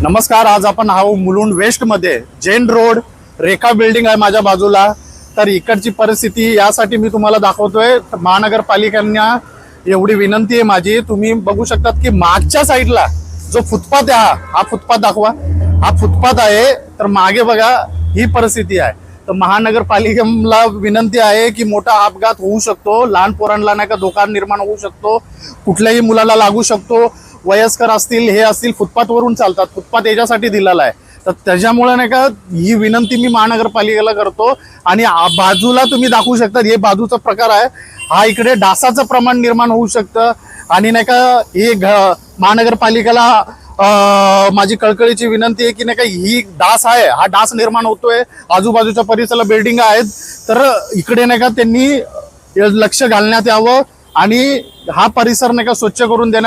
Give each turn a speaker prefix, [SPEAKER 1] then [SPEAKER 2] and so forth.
[SPEAKER 1] नमस्कार. आज आपण आहोत मुलुंड वेस्ट मध्ये जैन रोड रेखा बिल्डिंग आहे माझ्या बाजूला. तर इकडची परिस्थिती यासाठी मी तुम्हाला दाखवतोय. महानगरपालिकांना एवढी विनंती आहे माझी, तुम्ही बघू शकतात की मागच्या साईडला जो फुटपाथ आहे, हा फुटपाथ दाखवा. हा फुटपाथ आहे, तर मागे बघा ही परिस्थिती आहे. तर महानगरपालिकेला विनंती आहे की मोठा अपघात होऊ शकतो, लहान पोरांना नाही का धोका निर्माण होऊ शकतो, कुठल्याही मुलाला लागू शकतो. वयस्कर असतील, हे असतील, फुटपाथवरून चालतात. फुटपाथ याच्यासाठी दिलेला आहे. तर त्याच्यामुळे नाही का ही विनंती मी महानगरपालिकेला करतो. आणि बाजूला तुम्ही दाखवू शकता, हे बाजूचा प्रकार आहे. हा इकडे डासाचं प्रमाण निर्माण होऊ शकतं. आणि नाही का हे महानगरपालिकेला माझी कळकळीची विनंती आहे की नाही का ही डास आहे, हा डास निर्माण होतोय. आजूबाजूच्या परिसराला बिल्डिंग आहेत, तर इकडे नाही का त्यांनी लक्ष घालण्यात यावं आणि हा परिसर नाही का स्वच्छ करून देण्यात